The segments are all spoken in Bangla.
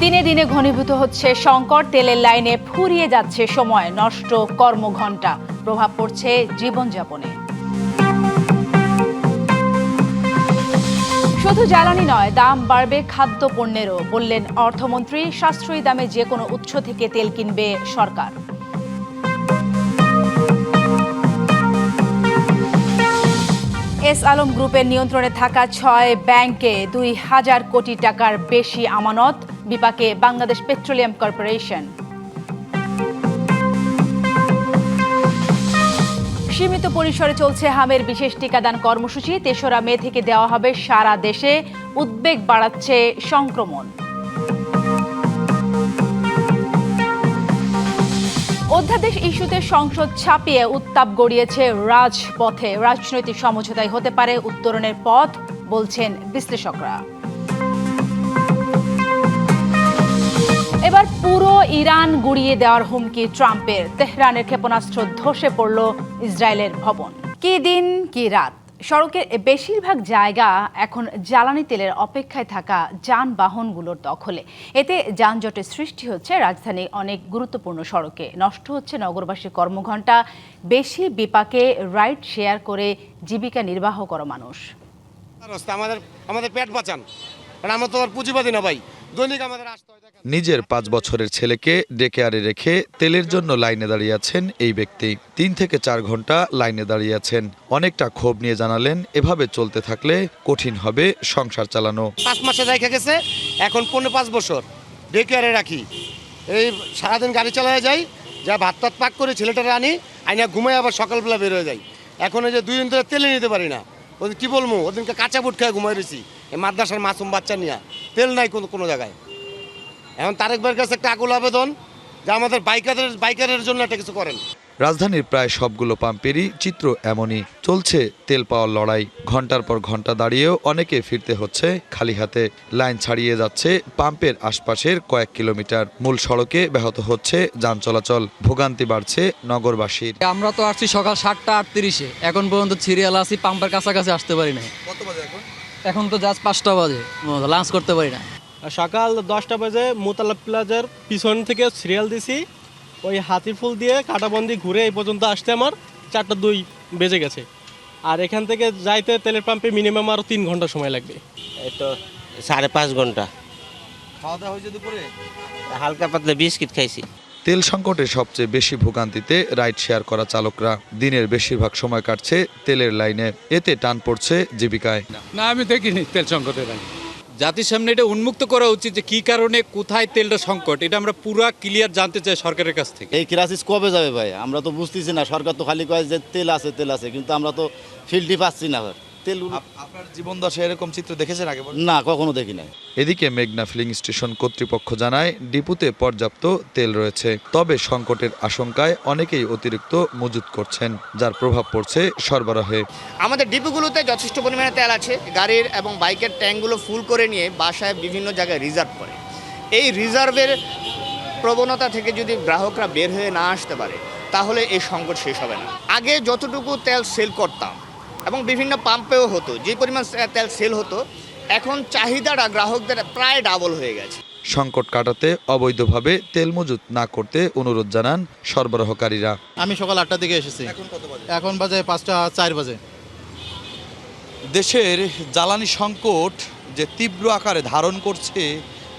দিনে দিনে ঘনীভূত হচ্ছে সংকট, তেলের লাইনে ফুরিয়ে যাচ্ছে সময়, নষ্ট কর্মঘণ্টা, প্রভাব পড়ছে জীবনযাপনে। শুধু জ্বালানি নয়, দাম বাড়বে খাদ্যপণ্যেরও, বললেন অর্থমন্ত্রী। সাশ্রয়ী দামে যে কোনো উৎস থেকে তেল কিনবে সরকার। এস আলম গ্রুপের নিয়ন্ত্রণে থাকা ৬ ব্যাংকে ২,০০০ কোটি টাকার বেশি আমানত, বিপাকে বাংলাদেশ পেট্রোলিয়াম কর্পোরেশন। সীমিত পরিসরে চলছে হামের বিশেষ টিকাদান কর্মসূচি। ৩রা মে থেকে দেওয়া হবে সারা দেশে। উদ্বেগ বাড়াচ্ছে সংক্রমণ। অধ্যাদেশ ইস্যুতে সংসদ ছাপিয়ে উত্তাপ গড়িয়েছে রাজপথে। রাজনৈতিক সমঝোতায় হতে পারে উত্তরণের পথ, বলছেন বিশ্লেষকরা। এবার পুরো ইরান গুড়িয়ে দেওয়ার হুমকি ট্রাম্পের। তেহরানের ক্ষেপণাস্ত্র ধসে পড়ল ইসরায়েলের ভবন। কি দিন কি রাত, সড়কের বেশিরভাগ জায়গা এখন জ্বালানি তেলের অপেক্ষায় থাকা যানবাহনগুলোর দখলে। এতে যানজটের সৃষ্টি হচ্ছে রাজধানীর অনেক গুরুত্বপূর্ণ সড়কে। নষ্ট হচ্ছে নগরবাসীর কর্মঘণ্টা, বেশি বিপাকে রাইড শেয়ার করে জীবিকা নির্বাহ করা মানুষ। আমাদের পেট বাঁচান, আমরা তো আর পুঁজিবাদী না ভাই। দৈনিক আমাদের আসতে হয়। নিজের ৫ বছরের ছেলেকে ডেকে আরে রেখে তেলের জন্য লাইনে দাঁড়িয়ে আছেন এই ব্যক্তি। ৩ থেকে ৪ ঘন্টা লাইনে দাঁড়িয়ে আছেন। অনেকটা ক্ষোভ নিয়ে জানালেন, এভাবে চলতে থাকলে কঠিন হবে সংসার চালানো। ৫ মাসে রেখে গেছে, এখন ৫ বছর ডেকে আরে রাখি। এই সারাদিন গাড়ি চালায় যাই, যা ভাত টাত পাক করে ছেলেটারে আনি, আইনা ঘুমাই, আবার সকালবেলা বের হয়ে যাই। এখন এই যে 2 দিন ধরে তেলে নিতে পারি না। ওদিন কি বলবো, ওদিনকে কাঁচা বুট খেয়ে ঘুমাই রয়েছি এই মাদ্রাসার মাসুম বাচ্চা নিয়ে। তেল নাই কোনো জায়গায়। এখন তারেক ভাইয়ের কাছে একটা আকুল আবেদন যে আমাদের বাইকারের জন্য একটা কিছু করেন। রাজধানীর প্রায় সবগুলো পাম্পেরই চিত্র এমনই। চলছে তেল পাওয়ার লড়াই। ঘন্টার পর ঘন্টা দাঁড়িয়েও অনেকে ফিরতে হচ্ছে খালি হাতে। লাইন ছাড়িয়ে যাচ্ছে পাম্পের আশপাশের কয়েক কিলোমিটার। মূল সড়কে ব্যাহত হচ্ছে যান চলাচল। ভোগান্তি বাড়ছে নগরবাসীর। আমরা তো আসছি সকাল 7টা 38-এ, এখন পর্যন্ত সিরিয়াল আছি, পাম্পের কাছাকাছি আসতে পারি না। কত বাজে এখন? এখন তো জাস্ট 5টা বাজে, লাঞ্চ করতে পারি না। সকাল 10টা বাজে মোতালা প্লাজার পিছন থেকে সিরিয়াল দিছি, ওই হাতিরফুল দিয়ে কাটাবন্দি ঘুরে এই পর্যন্ত আসতে আমার 4:02 বেজে গেছে। আর এখান থেকে যাইতে তেলের পাম্পে মিনিমাম আরও 3 ঘন্টা সময় লাগবে। এই তো 5.5 ঘন্টা। খাওয়া দাওয়া হয়েছে দুপুরে? হালকা পাতলা বিস্কিট খাইছি। তেল সংকটে সবচেয়ে বেশি ভোগান্তিতে রাইড শেয়ার করা চালকরা। দিনের বেশিরভাগ সময় কাটছে তেলের লাইনে। এতে টান পড়ছে জীবিকায়। না, আমি দেখিনি তেল সংকটের আগে। জাতির সামনে এটা উন্মুক্ত করা উচিত যে কী কারণে কোথায় তেলটা সংকট, এটা আমরা পুরা ক্লিয়ার জানতে চাই সরকারের কাছ থেকে। এই ক্রাইসিস কবে যাবে ভাই, আমরা তো বুঝতেছি না। সরকার তো খালি কয় যে তেল আছে, কিন্তু আমরা তো ফিল্ডই পাচ্ছি না। তেল আপনার জীবন দশা এরকম চিত্র দেখেছেন আগে? না, কখনো দেখি নাই। এদিকে মেঘনা ফিলিং স্টেশন কর্তৃপক্ষ জানায়, ডিপুতে পর্যাপ্ত তেল রয়েছে। তবে সংকটের আশঙ্কায় অনেকেই অতিরিক্ত মজুত করছেন, যার প্রভাব পড়ছে সরবরাহে। আমাদের ডিপুগুলোতে যথেষ্ট পরিমাণে তেল আছে। গাড়ির এবং বাইকের ট্যাঙ্কগুলো ফুল করে নিয়ে বাসায় বিভিন্ন জায়গায় রিজার্ভ করে। এই রিজার্ভের প্রবণতা থেকে যদি গ্রাহকরা বের হয়ে না আসতে পারে, তাহলে এই সংকট শেষ হবে না। আগে যতটুকু তেল সেল করতাম এবং বিভিন্ন পাম্পেও হতো, যে পরিমাণ তেল সেল হতো, এখন চাহিদাটা গ্রাহকদের প্রায় ডাবল হয়ে গেছে। সংকট কাটাতে অবৈধভাবে তেল মজুত না করতে অনুরোধ জানান সরবরাহকারীরা। আমি সকাল 8টার দিকে এসেছি, এখন বাজে 5টা 4 বাজে। দেশের জ্বালানি সংকট যে তীব্র আকারে ধারণ করছে,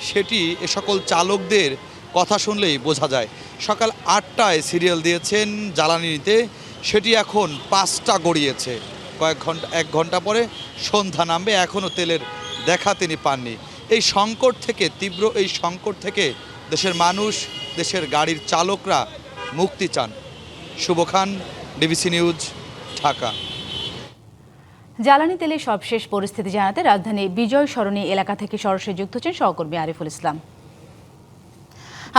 সেটি এ সকল চালকদের কথা শুনলেই বোঝা যায়। সকাল 8টায় সিরিয়াল দিয়েছেন জ্বালানি নিতে, সেটি এখন 5টা গড়িয়েছে। এক ঘন্টা পরে সন্ধ্যা নামবে, এখনও তেলের দেখা তিনি পাননি। এই সংকট থেকে, তীব্র এই সংকট থেকে দেশের মানুষ, দেশের গাড়ির চালকরা মুক্তি চান। শুভ খান, ডিবিসি নিউজ, ঢাকা। জ্বালানি তেলের সবশেষ পরিস্থিতি জানাতে রাজধানী বিজয় সরণি এলাকা থেকে সরাসরি যুক্ত হচ্ছেন সহকর্মী আরিফুল ইসলাম।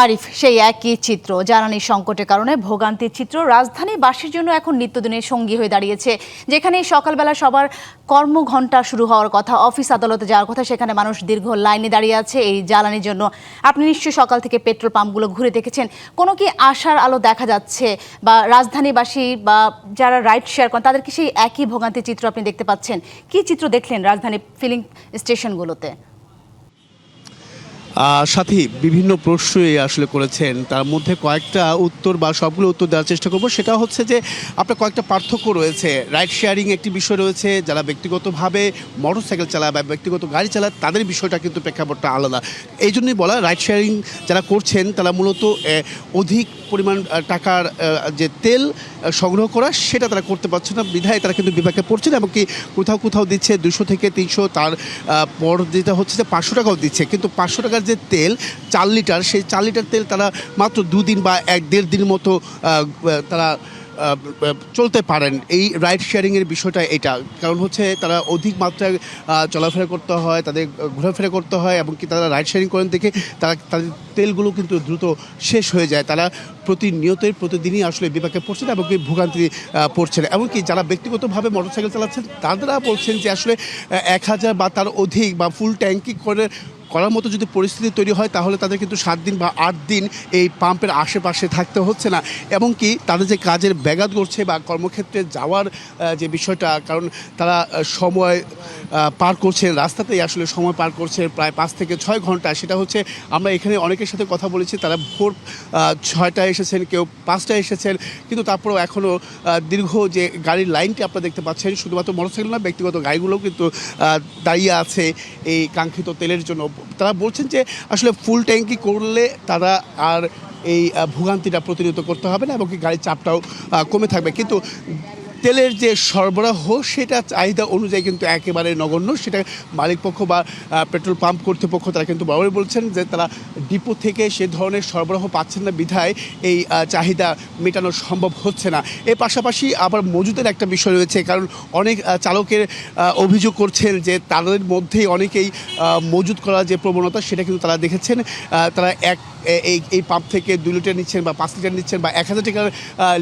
আরিফ, সেই একই চিত্র, জ্বালানি সংকটের কারণে ভোগান্তির চিত্র রাজধানীবাসীর জন্য এখন নিত্যদিনের সঙ্গী হয়ে দাঁড়িয়েছে। যেখানে সকালবেলা সবার কর্মঘণ্টা শুরু হওয়ার কথা, অফিস আদালতে যাওয়ার কথা, সেখানে মানুষ দীর্ঘ লাইনে দাঁড়িয়ে আছে এই জ্বালানির জন্য। আপনি নিশ্চয়ই সকাল থেকে পেট্রোল পাম্পগুলো ঘুরে দেখেছেন, কোনো কি আশার আলো দেখা যাচ্ছে, বা রাজধানীবাসী বা যারা রাইড শেয়ার করেন তাদের কি সেই একই ভোগান্তির চিত্র আপনি দেখতে পাচ্ছেন? কি চিত্র দেখলেন রাজধানী ফিলিং স্টেশনগুলোতে? সাথী বিভিন্ন প্রশ্নই আসলে করেছেন, তার মধ্যে কয়েকটা উত্তর বা সবগুলো উত্তর দেওয়ার চেষ্টা করব। সেটা হচ্ছে যে আপনার কয়েকটা পার্থক্য রয়েছে। রাইড শেয়ারিং একটি বিষয় রয়েছে, যারা ব্যক্তিগতভাবে মোটরসাইকেল চালায় বা ব্যক্তিগত গাড়ি চালায় তাদের বিষয়টা কিন্তু প্রেক্ষাপটটা আলাদা। এই জন্যই বলা, রাইড শেয়ারিং যারা করছেন তারা মূলত অধিক পরিমাণ টাকার যে তেল সংগ্রহ করা সেটা তারা করতে পারছে না, বিধায় তারা কিন্তু বিপাকে পড়ছে না। এমনকি কোথাও কোথাও দিচ্ছে 200 থেকে 300, তার পর যেটা হচ্ছে যে 500 টাকাও দিচ্ছে। কিন্তু 500 টাকার যে তেল 4 লিটার, সেই 4 লিটার তেল তারা মাত্র 2 দিন বা 1-1.5 দিন মতো তারা চলতে পারেন। এই রাইড শেয়ারিংয়ের বিষয়টা এটা, কারণ হচ্ছে তারা অধিক মাত্রায় চলাফেরা করতে হয়, তাদের ঘোরাফেরা করতে হয়, এবং কি তারা রাইড শেয়ারিং করেন দেখে তাদের তেলগুলো কিন্তু দ্রুত শেষ হয়ে যায়। তারা প্রতিদিনই আসলে বিপাকে পড়ছেন এবং কি ভোগান্তি পড়ছেন। এমনকি যারা ব্যক্তিগতভাবে মোটরসাইকেল চালাচ্ছেন তারা বলছেন যে আসলে 1000 বা তার অধিক বা ফুল ট্যাঙ্কি করার মতো যদি পরিস্থিতি তৈরি হয় তাহলে তাদের কিন্তু 7 দিন বা 8 দিন এই পাম্পের আশেপাশে থাকতে হচ্ছে না। এমনকি তাদের যে কাজের ব্যাঘাত ঘটছে বা কর্মক্ষেত্রে যাওয়ার যে বিষয়টা, কারণ তারা সময় পার করছেন, রাস্তাতেই আসলে সময় পার করছে প্রায় 5 থেকে 6 ঘন্টা। সেটা হচ্ছে, আমরা এখানে অনেকের সাথে কথা বলেছি, তারা ভোর 6টায় এসেছেন, কেউ 5টায় এসেছেন, কিন্তু তারপরেও এখনও দীর্ঘ যে গাড়ির লাইনটি আপনারা দেখতে পাচ্ছেন, শুধুমাত্র মোটরসাইকেল না, ব্যক্তিগত গাড়িগুলোও কিন্তু দাঁড়িয়ে আছে এই কাঙ্ক্ষিত তেলের জন্য। তারা বলছেন যে আসলে ফুল ট্যাঙ্কি করলে তারা আর এই ভোগান্তিটা প্রতিনিয়ত করতে হবে না এবং কি গাড়ির চাপটাও কমে থাকবে। কিন্তু তেলের যে সরবরাহ সেটা চাহিদা অনুযায়ী কিন্তু একেবারে নগণ্য। সেটা মালিকপক্ষ বা পেট্রোল পাম্প কর্তৃপক্ষ তারা কিন্তু বরাবরই বলছেন যে তারা ডিপো থেকে সে ধরনের সরবরাহ পাচ্ছেন না, বিধায় এই চাহিদা মেটানো সম্ভব হচ্ছে না। এর পাশাপাশি আবার মজুদের একটা বিষয় রয়েছে, কারণ অনেক চালকের অভিযোগ করছেন যে তাদের মধ্যেই অনেকেই মজুদ করার যে প্রবণতা সেটা কিন্তু তারা দেখেছেন। তারা এই পাম্প থেকে 2 লিটার নিচ্ছেন বা 5 লিটার নিচ্ছেন বা 1000 টাকা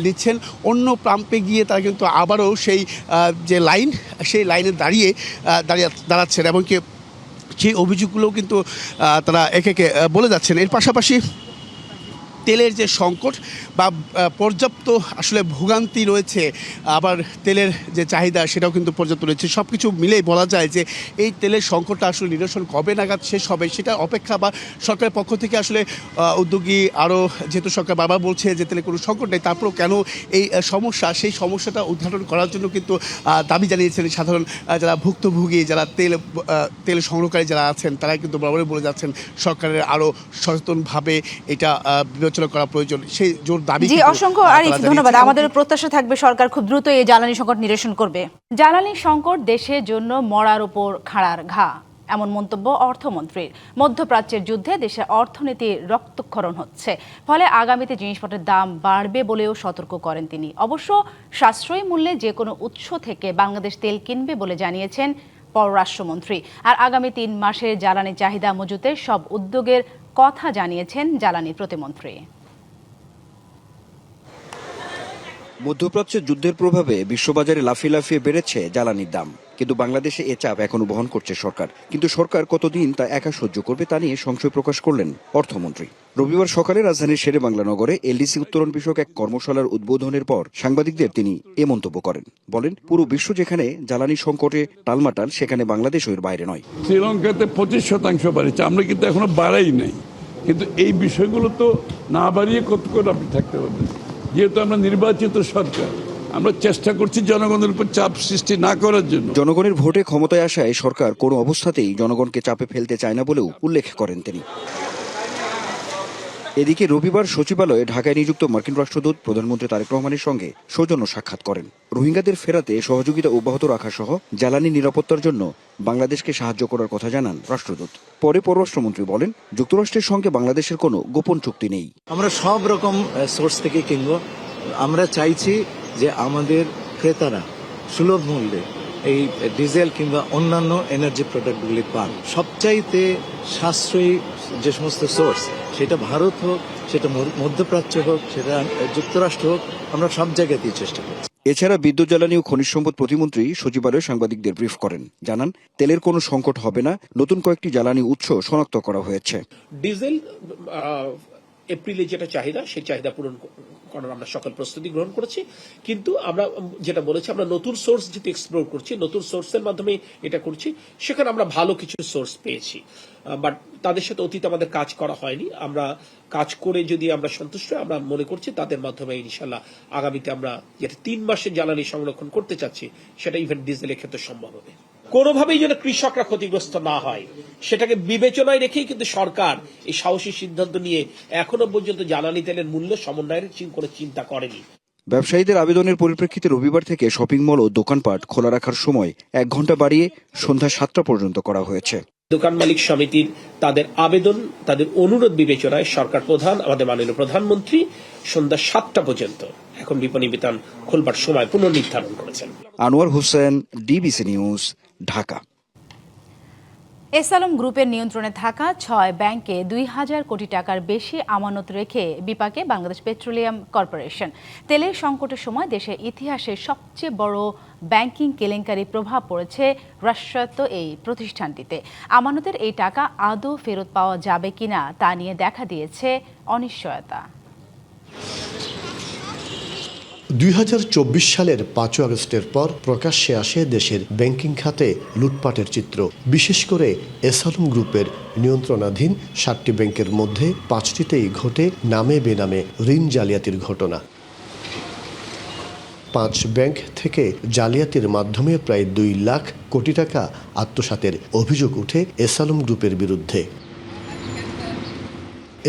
নিচ্ছেন, অন্য পাম্পে গিয়ে তারা কিন্তু আবারও সেই যে লাইন, সেই লাইনে দাঁড়াচ্ছেন এবং কি সেই অভিযোগগুলোও কিন্তু তারা একে একে বলে যাচ্ছেন। এর পাশাপাশি তেলের যে সংকট বা পর্যাপ্ত আসলে ভোগান্তি রয়েছে, আবার তেলের যে চাহিদা সেটাও কিন্তু পর্যাপ্ত রয়েছে। সব কিছু মিলেই বলা যায় যে এই তেলের সংকটটা আসলে নিরসন কবে নাগাদ শেষ হবে সেটা অপেক্ষা, বা সরকারের পক্ষ থেকে আসলে উদ্যোগী আরও, যেহেতু সরকার বারবার বলছে যে তেলের কোনো সংকট নেই, তারপরেও কেন এই সমস্যা, সেই সমস্যাটা উদ্ঘাটন করার জন্য কিন্তু দাবি জানিয়েছেন সাধারণ যারা ভুক্তভোগী, যারা তেল সংগ্রহকারী যারা আছেন, তারা কিন্তু বরাবরই বলে যাচ্ছেন সরকারের আরও সচেতনভাবে এটা বিবেচনা করা প্রয়োজন। সেই জোর দাবি। জি, অসংখ্য আরিফ, ধন্যবাদ। আমাদের প্রত্যাশা থাকবে সরকার খুব দ্রুত এই জ্বালানি সংকট নিরসন করবে। জ্বালানি সংকট দেশের জন্য মরার উপর খাড়ার ঘা, এমন মন্তব্য অর্থমন্ত্রীর। মধ্যপ্রাচ্যের যুদ্ধে দেশের অর্থনীতির রক্তক্ষরণ হচ্ছে, ফলে আগামীতে জিনিসপত্রের দাম বাড়বে বলেও সতর্ক করেন তিনি। অবশ্য সাশ্রয়ী মূল্যে যে কোনো উৎস থেকে বাংলাদেশ তেল কিনবে বলে জানিয়েছেন পররাষ্ট্রমন্ত্রী। আর আগামী 3 মাসের জ্বালানি চাহিদা মজুতের সব উদ্যোগের কথা জানিয়েছেন জ্বালানি প্রতিমন্ত্রী। মধ্যপ্রাচ্যের যুদ্ধের প্রভাবে বিশ্ববাজারে লাফিয়ে লাফিয়ে বেড়েছে জ্বালানির দাম, কিন্তু বাংলাদেশে এ চাপ এখনো বহন করছে সরকার। কিন্তু সরকার কতদিন তা একা সহ্য করবে তা নিয়ে সংশয় প্রকাশ করলেন অর্থমন্ত্রী। রবিবার সকালে রাজধানীর শেরেবাংলা নগরে এলডিসি উত্তোলন বিষয়ক এক কর্মশালার উদ্বোধনের পর সাংবাদিকদের তিনি এ মন্তব্য করেন। বলেন, পুরো বিশ্ব যেখানে জ্বালানি সংকটে টালমাটাল, সেখানে বাংলাদেশও এর বাইরে নয়। শ্রীলঙ্কাতে 25% বাড়িয়েছে, আমরা কিন্তু এখনো বাড়াই নাই। কিন্তু এই বিষয়গুলো তো না বাড়িয়ে কত করে আপনি থাকতে পারবেন। যেহেতু আমরা নির্বাচিত সরকার, আমরা চেষ্টা করছি জনগণের উপর চাপ সৃষ্টি না করার জন্য। জনগণের ভোটে ক্ষমতায় আসায় সরকার কোনো অবস্থাতেই জনগণকে চাপে ফেলতে চায় না বলেও উল্লেখ করেন তিনি। এদিকে রবিবার সচিবালয়ে ঢাকায় নিযুক্ত মার্কিন রাষ্ট্রদূত প্রধানমন্ত্রী তারেক রহমানের সঙ্গে সৌজন্য সাক্ষাৎ করেন। রোহিঙ্গাদের ফেরাতে সহযোগিতা অব্যাহত রাখা সহ জ্বালানি নিরাপত্তার জন্য বাংলাদেশকে সাহায্য করার কথা জানান রাষ্ট্রদূত। পরে পররাষ্ট্রমন্ত্রী বলেন, যুক্তরাষ্ট্রের সঙ্গে বাংলাদেশের কোনো গোপন চুক্তি নেই। আমরা সব রকম সোর্স থেকে কিনব। আমরা চাইছি যে আমাদের ক্রেতারা সুলভ মূল্যে এই ডিজেল কিংবা অন্যান্য এনার্জি প্রোডাক্টগুলি পান। সবচাইতে সাশ্রয়ী যে সমস্ত সোর্স, সেটা ভারত হোক, সেটা মধ্যপ্রাচ্য হোক, সেটা যুক্তরাষ্ট্র হোক, আমরা সব জায়গাতেই চেষ্টা করছি। এছাড়া বিদ্যুৎ, জ্বালানি ও খনিজ সম্পদ প্রতিমন্ত্রী সচিবালয়ে সাংবাদিকদের ব্রিফ করেন। জানান, তেলের কোনো সংকট হবে না, নতুন কয়েকটি জ্বালানি উৎস শনাক্ত করা হয়েছে। ডিজেল এপ্রিলে যেটা চাহিদা সেই চাহিদা পূরণ করার আমরা সকল প্রস্তুতি গ্রহণ করেছি। কিন্তু আমরা যেটা বলেছি, আমরা নতুন সোর্স যেটা এক্সপ্লোর করছি, নতুন সোর্সের মাধ্যমে এটা করছি, সেখানে আমরা ভালো কিছু সোর্স পেয়েছি। বাট তাদের সাথে অতীতে আমাদের কাজ করা হয়নি। আমরা কাজ করে যদি আমরা সন্তুষ্ট, আমরা মনে করছি তাদের মাধ্যমে ইনশাল্লাহ আগামীতে আমরা যেটা 3 মাসের জ্বালানি সংরক্ষণ করতে চাচ্ছি, সেটা ইভেন ডিজেলের ক্ষেত্রে সম্ভব হবে। কোনোভাবেই যেন কৃষকরা ক্ষতিগ্রস্ত না হয় সেটাকে বিবেচনায় রেখেই কিন্তু সরকার এই সাহসী সিদ্ধান্ত নিয়ে এখনো পর্যন্ত জ্বালানি তেলের মূল্য সমন্বয়ের কোনো চিন্তা করেনি। ব্যবসায়ীদের আবেদনের পরিপ্রেক্ষিতে রবিবার থেকে শপিং মল ও দোকানপাট খোলা রাখার সময় 1 ঘন্টা বাড়িয়ে সন্ধ্যা 7টা পর্যন্ত করা হয়েছে। দোকান মালিক সমিতির তাদের আবেদন, তাদের অনুরোধ বিবেচনায় সরকার প্রধান, আমাদের মাননীয় প্রধানমন্ত্রী সন্ধ্যা 7টা পর্যন্ত এখন বিপণী বিতান খোলবার সময় পুনর্নির্ধারণ করেছেন। Anwar Hossain, DBC news, Dhaka. এসালম গ্রুপের নিয়ন্ত্রণে থাকা 6 ব্যাংকে 2000 কোটি টাকার বেশি আমানত রেখে বিপাকে বাংলাদেশ পেট্রোলিয়াম কর্পোরেশন। তেলের সংকটের সময় দেশের ইতিহাসে সবচেয়ে বড় ব্যাংকিং কেলেঙ্কারি প্রভাব পড়েছে রাষ্ট্রায়ত্ত এই প্রতিষ্ঠানটিতে। আমানতের এই টাকা আদৌ ফেরত পাওয়া যাবে কিনা তা নিয়ে দেখা দিয়েছে অনিশ্চয়তা। 2024 সালের 5 আগস্টের পর প্রকাশ্যে আসে দেশের ব্যাংকিং খাতে লুটপাটের চিত্র। বিশেষ করে এসালম গ্রুপের নিয়ন্ত্রণাধীন 7টি ব্যাংকের মধ্যে 5টিতেই ঘটে নামে বেনামে ঋণ জালিয়াতির ঘটনা। 5 ব্যাংক থেকে জালিয়াতির মাধ্যমে প্রায় 2 লাখ কোটি টাকা আত্মসাতের অভিযোগ উঠে এসালম গ্রুপের বিরুদ্ধে।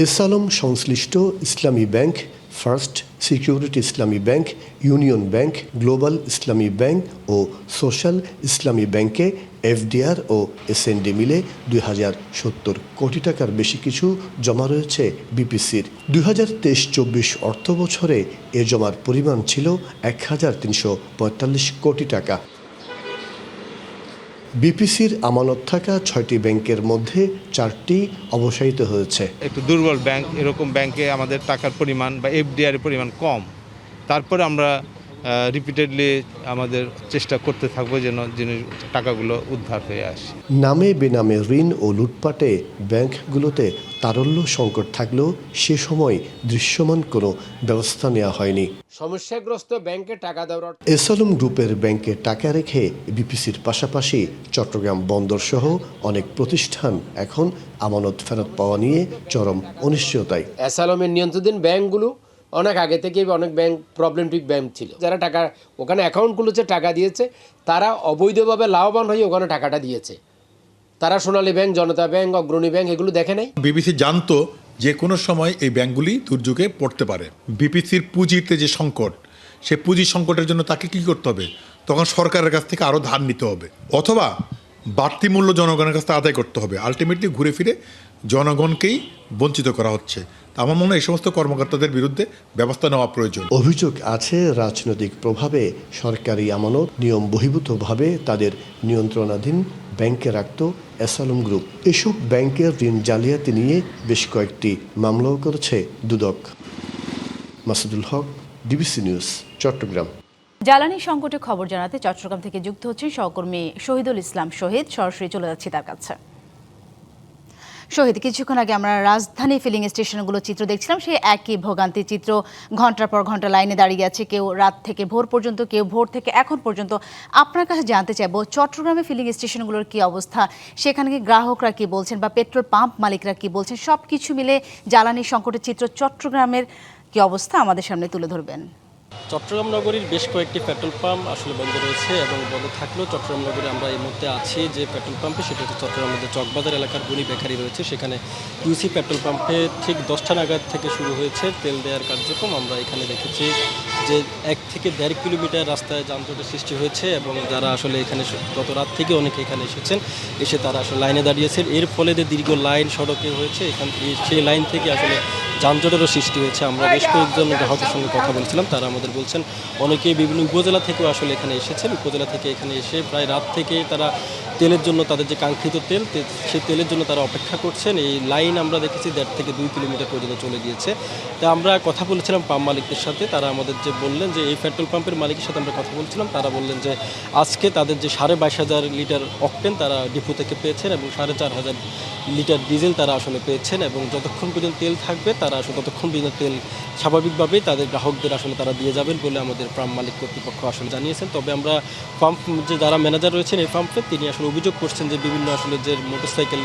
এসালম সংশ্লিষ্ট ইসলামী ব্যাংক, ফার্স্ট সিকিউরিটি ইসলামী ব্যাংক, ইউনিয়ন ব্যাংক, গ্লোবাল ইসলামী ব্যাংক ও সোশ্যাল ইসলামী ব্যাংকে এফডিআর ও এসএনডি মিলে 2070 কোটি টাকার বেশি কিছু জমা রয়েছে বিপিসির। 2023-24 অর্থ বছরে এ জমার পরিমাণ ছিল 1345 কোটি টাকা। বিপিসির আমানত থাকা 6টি ব্যাংকের মধ্যে 4টি অবসায়িত হয়েছে। একটু দুর্বল ব্যাংক, এরকম ব্যাংকে আমাদের টাকার পরিমাণ বা এফডিআর এর পরিমাণ কম। তারপরে আমরা রিপিটেডলি আমাদের চেষ্টা করতে থাকবো যেন টাকাগুলো উদ্ধার হয়ে আসে। নামে বেনামে ঋণ ও লুটপাটে ব্যাংকগুলোতে তারল্য সংকট থাকলেও সে সময় দৃশ্যমান কোনো ব্যবস্থা নেওয়া হয়নি। সমস্যাগ্রস্ত ব্যাংকে টাকা দেওয়ার এসালম গ্রুপের ব্যাংকে টাকা রেখে বিপিসির পাশাপাশি চট্টগ্রাম বন্দর সহ অনেক প্রতিষ্ঠান এখন আমানত ফেরত পাওয়া নিয়ে চরম অনিশ্চয়তায়। এসালমের নিয়ন্ত্রণাধীন ব্যাংকগুলো অনেক আগে থেকে অনেক ব্যাংক প্রবলেমটিক ব্যাংক ছিল। যারা টাকা ওখানে অ্যাকাউন্ট খুলেছে, টাকা দিয়েছে, তারা অবৈধভাবে লাভবান হয়ে ওখানে টাকাটা দিয়েছে। তারা সোনালী ব্যাংক, জনতা ব্যাংক, অগ্রণী ব্যাংক এগুলো দেখে নাই। বিপিসি জানতো যে কোনো সময় এই ব্যাংকগুলি দুর্যোগে পড়তে পারে। বিপিসির পুঁজিতে যে সংকট, সে পুঁজি সংকটের জন্য তাকে কি করতে হবে? তখন সরকারের কাছ থেকে আরও ধার নিতে হবে, অথবা বাড়তি মূল্য জনগণের কাছ থেকে আদায় করতে হবে। আলটিমেটলি ঘুরে ফিরে জনগণকেই বঞ্চিত করা হচ্ছে। আমার মনে হয় এই সমস্ত কর্মকর্তাদের বিরুদ্ধে ব্যবস্থা নেওয়া প্রয়োজন। অভিযোগ আছে রাজনৈতিক প্রভাবে সরকারি আমানত নিয়ম বহির্ভূতভাবে তাদের নিয়ন্ত্রণাধীন ব্যাংকে রাখত এসালম গ্রুপ। এসব ব্যাংকের ঋণ জালিয়াতি নিয়ে বেশ কয়েকটি মামলাও করেছে দুদক। মাসুদুল হক, ডিবিসি নিউজ, চট্টগ্রাম। জ্বালানি সংকটে খবর জানাতে চট্টগ্রাম থেকে যুক্ত হচ্ছেন সহকর্মী শহীদুল ইসলাম শহীদ। সরাসরি চলে যাচ্ছি তার কাছে। শহীদ, কিছুক্ষণ আগে আমরা রাজধানী ফিলিং স্টেশনগুলো চিত্র দেখছিলাম, সেই একই ভোগান্তির চিত্র। ঘন্টার পর ঘন্টা লাইনে দাঁড়িয়ে আছে, কেউ রাত থেকে ভোর পর্যন্ত, কেউ ভোর থেকে এখন পর্যন্ত। আপনার কাছে জানতে চাইবো, চট্টগ্রামে ফিলিং স্টেশনগুলোর কি অবস্থা, সেখানে গ্রাহকরা কি বলছেন বা পেট্রোল পাম্প মালিকরা কি বলছেন, সব কিছু মিলে জ্বালানি সংকটের চিত্র চট্টগ্রামের কি অবস্থা আমাদের সামনে তুলে ধরবেন। চট্টগ্রাম নগরীর বেশ কয়েকটি পেট্রোল পাম্প আসলে বন্ধ রয়েছে, এবং বন্ধ থাকলেও চট্টগ্রাম নগরে আমরা এই মুহূর্তে আছি যে পেট্রোল পাম্পে, সেটা হচ্ছে চট্টগ্রামের যে চকবাজার এলাকার গুনি বেকারি রয়েছে, সেখানে ইউসি পেট্রোল পাম্পে ঠিক 10টা নাগাদ থেকে শুরু হয়েছে তেল দেওয়ার কার্যক্রম। আমরা এখানে দেখেছি যে 1 থেকে 1.5 কিলোমিটার রাস্তায় যানজটের সৃষ্টি হয়েছে, এবং যারা আসলে এখানে গত রাত থেকে অনেকে এখানে এসেছেন, এসে তারা আসলে লাইনে দাঁড়িয়েছেন। এর ফলে যে দীর্ঘ লাইন সড়কে হয়েছে, এখান সেই লাইন থেকে আসলে যানজটেরও সৃষ্টি হয়েছে। আমরা বেশ কয়েকজন গ্রাহকের সঙ্গে কথা বলছিলাম, তারা আমাদের বলছেন অনেকেই বিভিন্ন উপজেলা থেকেও আসলে এখানে এসেছেন। উপজেলা থেকে এখানে এসে প্রায় রাত থেকে তারা তেলের জন্য, তাদের যে কাঙ্ক্ষিত তেল, সেই তেলের জন্য তারা অপেক্ষা করছেন। এই লাইন আমরা দেখেছি 1.5 থেকে 2 কিলোমিটার পর্যন্ত চলে গিয়েছে। তা আমরা কথা বলেছিলাম পাম্প মালিকদের সাথে, তারা আমাদের যে বললেন যে এই পেট্রোল পাম্পের মালিকের সাথে আমরা কথা বলছিলাম, তারা বললেন যে আজকে তাদের যে 22,500 লিটার অকটেন তারা ডিপো থেকে পেয়েছেন এবং 4,500 লিটার ডিজেল তারা আসলে পেয়েছেন, এবং যতক্ষণ পর্যন্ত তেল থাকবে তারা আসলে ততক্ষণ পর্যন্ত তেল স্বাভাবিকভাবেই তাদের গ্রাহকদের আসলে তারা দিয়ে যাবেন বলে আমাদের পাম্প মালিক কর্তৃপক্ষ আসলে জানিয়েছেন। তবে আমরা পাম্প যে যারা ম্যানেজার রয়েছেন এই পাম্পে, তিনি আসলে অভিযোগ করছেন যে বিভিন্ন আসলে যে মোটরসাইকেল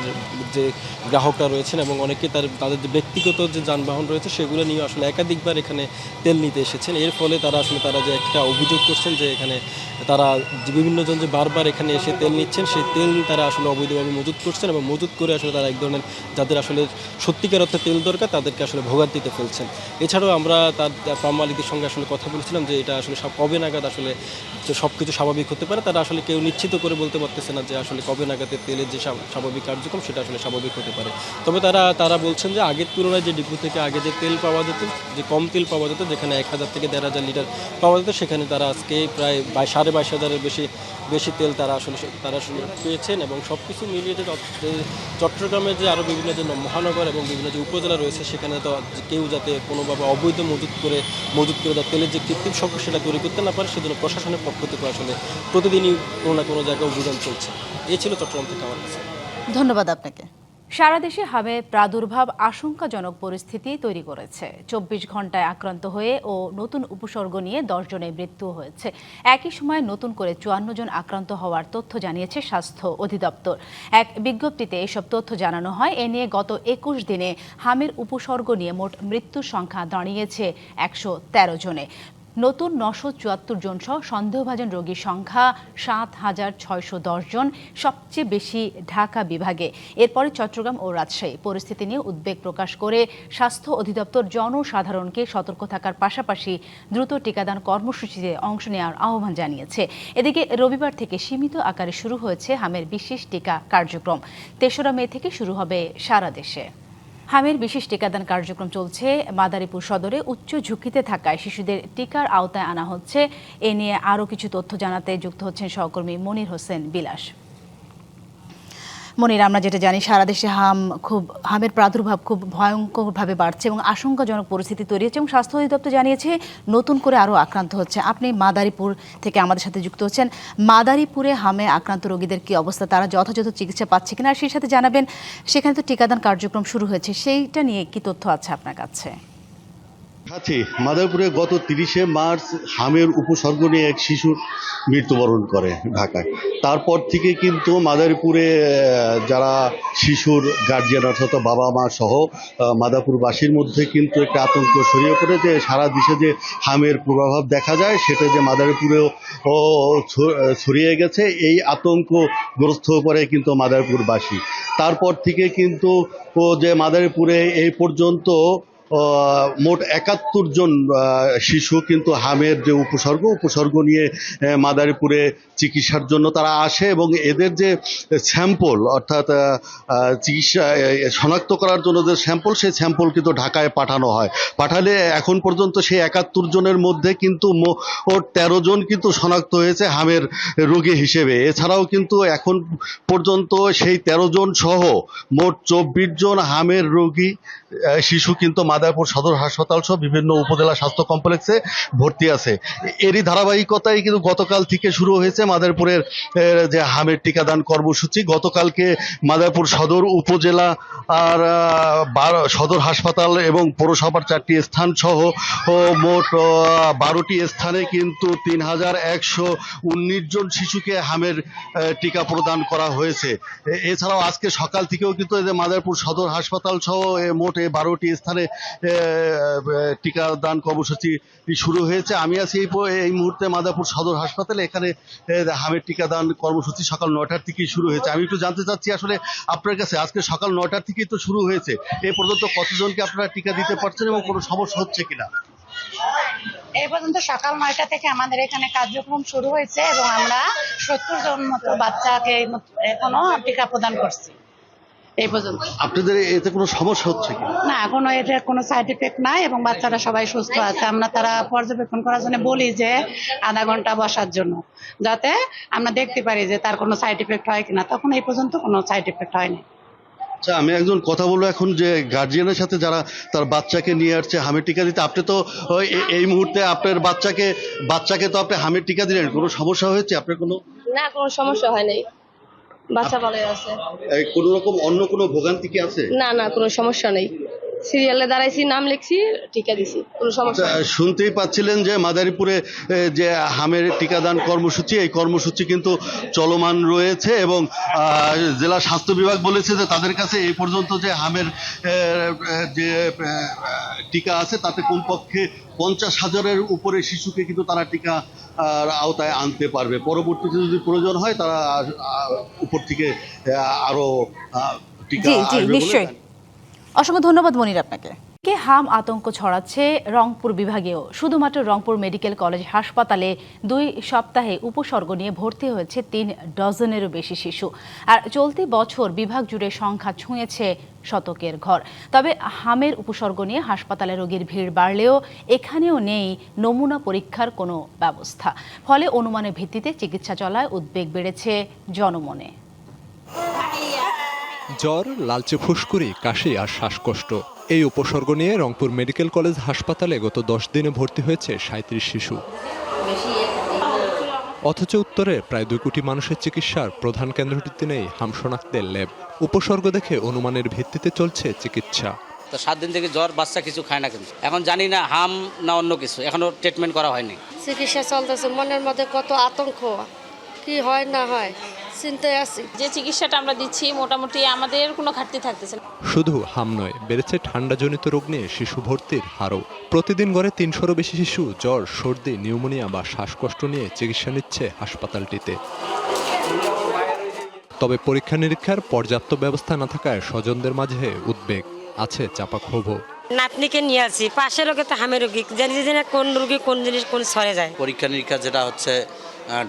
যে গ্রাহকরা রয়েছেন এবং অনেকে তাদের যে ব্যক্তিগত যে যানবাহন রয়েছে সেগুলো নিয়ে আসলে একাধিকবার এখানে তেল নিতে এসেছেন। এর ফলে তারা যে একটা অভিযোগ করছেন যে এখানে তারা যে বিভিন্নজন যে বারবার এখানে এসে তেল নিচ্ছেন, সেই তেল তারা আসলে অবৈধভাবে মজুত করছেন এবং মজুত করে আসলে তারা এক ধরনের যাদের আসলে সত্যিকার অর্থে তেল দরকার তাদেরকে আসলে ভোগান্তিতে ফেলছেন। এছাড়াও আমরা তার পাম্প মালিকদের সঙ্গে আসলে কথা বলেছিলাম যে এটা আসলে কবে নাগাদ আসলে সব কিছু স্বাভাবিক হতে পারে। তারা আসলে কেউ নিশ্চিত করে বলতে পারতেছে না যে আসলে কবে নাগাদ তেলের যে স্বাভাবিক কার্যক্রম সেটা আসলে স্বাভাবিক হতে পারে। তবে তারা বলছেন যে আগের তুলনায় যে ডিপো থেকে আগে যে তেল পাওয়া যেত, যে কম তেল পাওয়া যেত, যেখানে 1,000 থেকে 1,500 লিটার পাওয়া যেত, সেখানে তারা আজকে প্রায় 22,500-এর বেশি তেল তারা আসলে পেয়েছেন। এবং সব কিছু মিলিয়ে যে চট্টগ্রামের যে আরও বিভিন্ন যে মহানগর এবং বিভিন্ন যে উপজেলা রয়েছে সেখানে তো কেউ যাতে কোনোভাবে অবৈধ মজুত করে তেলের যে কৃত্রিম সংকট সেটা তৈরি করতে না পারে, সেজন্য প্রশাসনের পক্ষ থেকে আসলে প্রতিদিনই কোনো না কোনো জায়গায় অভিযান চলছে। এই ছিল চট্টগ্রাম থেকে আমার কাছে। ধন্যবাদ আপনাকে। সারা দেশে হামের প্রাদুর্ভাব আশঙ্কাজনক পরিস্থিতি তৈরি করেছে। 24 ঘন্টায় আক্রান্ত হয়ে ও নতুন উপসর্গ নিয়ে 10 জনের মৃত্যু হয়েছে। একই সময় নতুন করে 54 জন আক্রান্ত হওয়ার তথ্য জানিয়েছে স্বাস্থ্য অধিদপ্তর। এক বিজ্ঞপ্তিতে এসব তথ্য জানানো হয়। এ নিয়ে গত 21 দিনে হামের উপসর্গ নিয়ে মোট মৃত্যুর সংখ্যা দাঁড়িয়েছে 113 জনে। নতুন 974 জন সহ সন্দেহভাজন রোগীর সংখ্যা 7,610 জন, সবচেয়ে বেশি ঢাকা বিভাগে। এরপরে চট্টগ্রাম ও রাজশাহী। পরিস্থিতি নিয়ে উদ্বেগ প্রকাশ করে স্বাস্থ্য অধিদপ্তর জনসাধারণকে সতর্ক থাকার পাশাপাশি দ্রুত টিকাদান কর্মসূচিতে অংশ নেওয়ার আহ্বান জানিয়েছে। এদিকে রবিবার থেকে সীমিত আকারে শুরু হয়েছে হামের বিশেষ টিকা কার্যক্রম। 3রা মে থেকে শুরু হবে সারা দেশে। হামের বিশেষ টিকাদান কার্যক্রম চলছে। মাদারীপুর সদরে উচ্চ ঝুঁকিতে থাকায় শিশুদের টিকার আওতায় আনা হচ্ছে। এ নিয়ে আরও কিছু তথ্য জানাতে যুক্ত হচ্ছেন সহকর্মী মনির হোসেন বিলাস। মনির, আমরা যেটা জানি সারা দেশে হামের প্রাদুর্ভাব খুব ভয়ঙ্করভাবে বাড়ছে এবং আশঙ্কাজনক পরিস্থিতি তৈরি হচ্ছে এবং স্বাস্থ্য অধিদপ্তর জানিয়েছে নতুন করে আরও আক্রান্ত হচ্ছে। আপনি মাদারীপুর থেকে আমাদের সাথে যুক্ত হচ্ছেন। মাদারীপুরে হামে আক্রান্ত রোগীদের কি অবস্থা, তারা যথাযথ চিকিৎসা পাচ্ছে কিনা, আর সেই সাথে জানাবেন সেখানে তো টিকাদান কার্যক্রম শুরু হয়েছে, সেইটা নিয়ে কি তথ্য আছে আপনার কাছে? আছে মাদারীপুরে গত 30শে মার্চ হামের উপসর্গ নিয়ে এক শিশু মৃত্যুবরণ করে ঢাকায়। তারপর থেকে কিন্তু মাদারীপুরে যারা শিশুর গার্জিয়ান অর্থাৎ বাবা মা সহ মাদারীপুরবাসীর মধ্যে কিন্তু একটা আতঙ্ক ছড়িয়ে পড়ে যে সারা দেশে যে হামের প্রভাব দেখা যায় সেটা যে মাদারীপুরেও ছড়িয়ে গেছে, এই আতঙ্কগ্রস্ত করে কিন্তু মাদারীপুরবাসী। তারপর থেকে কিন্তু যে মাদারীপুরে এই পর্যন্ত মোট 71 জন শিশু কিন্তু হামের যে উপসর্গ নিয়ে মাদারীপুরে চিকিৎসার জন্য তারা আসে এবং এদের যে স্যাম্পল অর্থাৎ চিকিৎসা শনাক্ত করার জন্য যে স্যাম্পল, সেই স্যাম্পল কিন্তু ঢাকায় পাঠানো হয়। পাঠালে এখন পর্যন্ত সেই 71 জনের মধ্যে কিন্তু মোট 13 জন কিন্তু শনাক্ত হয়েছে হামের রোগী হিসেবে। এছাড়াও কিন্তু এখন পর্যন্ত সেই 13 জন সহ মোট 24 জন হামের রোগী শিশু কিন্তু মাদারীপুর সদর হাসপাতাল সহ বিভিন্ন উপজেলা স্বাস্থ্য কমপ্লেক্সে ভর্তি আছে। এরই ধারাবাহিকতায় কিন্তু গতকাল থেকে শুরু হয়েছে মাদারীপুরের যে হামের টিকাদান কর্মসূচি। গতকালকে মাদারীপুর সদর উপজেলা আর সদর হাসপাতাল এবং পৌরসভার 4টি স্থান সহ মোট 12টি স্থানে কিন্তু 3,119 জন শিশুকে হামের টিকা প্রদান করা হয়েছে। এছাড়াও আজকে সকাল থেকেও কিন্তু মাদারীপুর সদর হাসপাতাল সহ মোট 12টি স্থানে টিকাদান কর্মসূচি শুরু হয়েছে। আমি আছি এই মুহূর্তে মাদারীপুর সদর হাসপাতালে। এখানে হামের টিকাদান কর্মসূচি সকাল 9টার থেকেই শুরু হয়েছে। আমি একটু জানতে চাচ্ছি আসলে আপনার কাছে, আজকে সকাল 9টার থেকেই তো শুরু হয়েছে, এ পর্যন্ত কতজনকে আপনারা টিকা দিতে পারছেন এবং কোনো সমস্যা হচ্ছে কিনা? এই পর্যন্ত সকাল 9টা থেকে আমাদের এখানে কার্যক্রম শুরু হয়েছে এবং আমরা 70 জন মতো বাচ্চাকে এখনো টিকা প্রদান করছি। এই পর্যন্ত। আপনাদের এতে কোনো সমস্যা হচ্ছে কি? না, কোনো এটা কোনো সাইড এফেক্ট নাই এবং বাচ্চারা সবাই সুস্থ আছে। আমরা তারা পর্যবেক্ষণ করার জন্য বলি যে আধা ঘন্টা বসার জন্য, যাতে আমরা দেখতে পারি যে তার কোনো সাইড এফেক্ট হয় কিনা। তখন এই পর্যন্ত কোনো সাইড এফেক্ট হয়নি। আচ্ছা, আমি একজন কথা বলবো এখন, যে গার্জিয়ানের সাথে যারা তার বাচ্চাকে নিয়ে আসছে হামের টিকা দিতে, আপনি তো এই মুহূর্তে আপনার বাচ্চাকে তো আপনি হামের টিকা দিলেন, কোনো সমস্যা হয়েছে আপনার? কোনো না, কোনো সমস্যা হয় নাই, বাচ্চা ভালো আছে। কোনো রকম অন্য কোনো ভোগান্তি কি আছে? না না, কোনো সমস্যা নেই। সিরিয়ালে দাঁড়াইছি, নাম লিখছি, টিকা দিছি, কোনো সমস্যা নেই। শুনতেই পাচ্ছিলেন যে মাদারীপুরে যে হামের টিকাদান কর্মসূচি, এই কর্মসূচি কিন্তু চলমান রয়েছে এবং জেলা স্বাস্থ্য বিভাগ বলেছে যে তাদের কাছে এই পর্যন্ত যে হামের যে টিকা আছে তাতে কমপক্ষে 50,000-এর উপরে শিশুকে কিন্তু তারা টিকা আওতায় আনতে পারবে। পরবর্তীতে যদি প্রয়োজন হয় তারা উপর থেকে আরো টিকা আসবে। নিশ্চয়ই। অসংখ্য ধন্যবাদ মনির আপনাকে। হাম আতঙ্ক ছড়াচ্ছে রংপুর বিভাগেও। শুধুমাত্র রংপুর মেডিকেল কলেজ হাসপাতালে 2 সপ্তাহে উপসর্গ নিয়ে ভর্তি হয়েছে 3 ডজনেরও বেশি শিশু। আর চলতি বছর বিভাগ জুড়ে সংখ্যা ছুঁয়েছে শতকের ঘর। তবে হামের উপসর্গ নিয়ে হাসপাতালে রোগীর ভিড় বাড়লেও এখানেও নেই নমুনা পরীক্ষার কোনো ব্যবস্থা। ফলে অনুমানের ভিত্তিতে চিকিৎসা চলায় উদ্বেগ বেড়েছে জনমনে। জ্বর, লালচে ফুসকুড়ি, কাশি আর শ্বাসকষ্ট, এই উপসর্গ নিয়ে রংপুর মেডিকেল কলেজ হাসপাতালে গত 10 দিনে ভর্তি হয়েছে 37 শিশু। অথচ উত্তরে প্রায় 2 কোটি মানুষের চিকিৎসার প্রধান কেন্দ্রটিতে নেই হাম শনাক্তের ল্যাব। উপসর্গ দেখে অনুমানের ভিত্তিতে চলছে চিকিৎসা। তো 7 দিন থেকে জ্বর, বাচ্চা কিছু খায় না, কিন্তু এখন জানি না হাম না অন্য কিছু, এখনো ট্রিটমেন্ট করা হয়নি। চিকিৎসা চলতেছে, মনের মধ্যে কত আতঙ্ক, কি হয় না হয় চিন্তায় আছি। যে চিকিৎসাটা আমরা দিচ্ছি মোটামুটি আমাদের কোনো ঘাটতি থাকতেছে না। শুধু হাম নয়, বেড়েছে ঠান্ডাজনিত রোগ নিয়ে শিশু ভর্তির হারও। প্রতিদিন গড়ে 300-রও বেশি শিশু জ্বর, সর্দি, নিউমোনিয়া বা শ্বাসকষ্ট নিয়ে চিকিৎসা নিচ্ছে হাসপাতালটিতে। তবে পরীক্ষা নিরীক্ষার পর্যাপ্ত ব্যবস্থা না থাকায় স্বজনদের মাঝে উদ্বেগ, আছে চাপা ক্ষোভও। নাতনিকে নিয়ে আসি, পাশের রোগে তো হামের রোগী, জানি না কোন রোগী কোন জিনিস কোন সরে যায়। পরীক্ষা নিরীক্ষা যেটা হচ্ছে